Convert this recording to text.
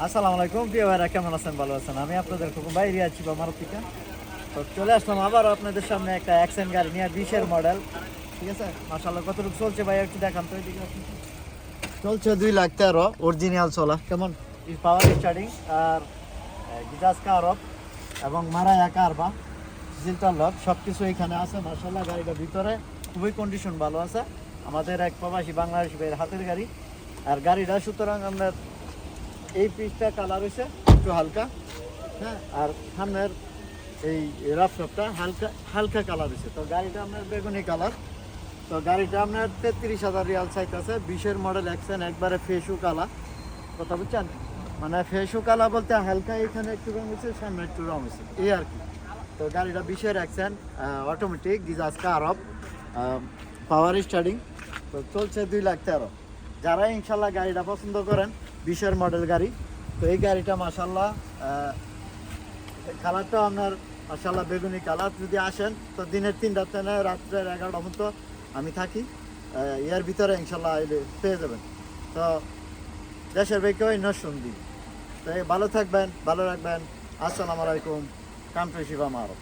আসসালামু আলাইকুম প্রিয় ভাইরা, কেমন আছেন? ভালো আছেন? আমি আপনাদের খুব বাইরে আছি বা মারুতিকা। তো চলে আসলাম আবার আপনাদের সামনে একটা অ্যাকশন গাড়ি নিয়ে, 20-এর মডেল। ঠিক আছে, মাশাআল্লাহ কতটুকু চলছে ভাই একটু দেখান তো এদিকে আপনি। চলছে 2,13,000 অরিজিনাল চলা, কেমন পাওয়ার স্টার্টিং আর গিজাস কারব এবং মারায়া কারবা ডিজিটাল লক সব কিছু এখানে আছে। মাশাআল্লাহ গাড়িটার ভিতরে খুবই কন্ডিশন ভালো আছে। আমাদের এক প্রবাসী বাংলাদেশি ভাইয়ের হাতের গাড়ি আর গাড়িটা, সুতরাং আপনার এই পিসটা কালার হয়েছে একটু হালকা, হ্যাঁ, আর সামনের এই রাফটা হালকা হালকা কালার হয়েছে। তো গাড়িটা আপনার বেগুনি কালার। তো গাড়িটা আপনার 33,000 রিয়াল চাইতেছে। 20-এর মডেল অ্যাকশন, একবারে ফেসু কালা, কথা বুঝছেন? মানে ফেসু কালা বলতে হালকা এখানে একটু রং হয়েছে, সামনে একটু রং হয়েছে, এই আর কি। তো গাড়িটা 20-এর অ্যাকশন, অটোমেটিক, গিজাস কারব, পাওয়ার স্টার্টিং। তো চলছে 2,13,000। যারা ইনশাল্লাহ গাড়িটা পছন্দ করেন, 20-এর মডেল গাড়ি, তো এই গাড়িটা মাশাল্লাহ কালারটা আপনার মাশাল্লাহ বেগুনি কালার। যদি আসেন তো দিনের 3টা থেকে রাত্রের 11টা মতো আমি থাকি, এর ভিতরে ইনশাল্লাহ পেয়ে যাবেন। তো দেশের বাইকে ওই নসুন্দি। তো ভালো থাকবেন, ভালো রাখবেন। আসসালামু আলাইকুম, কান্ট্রি শিবা মারব।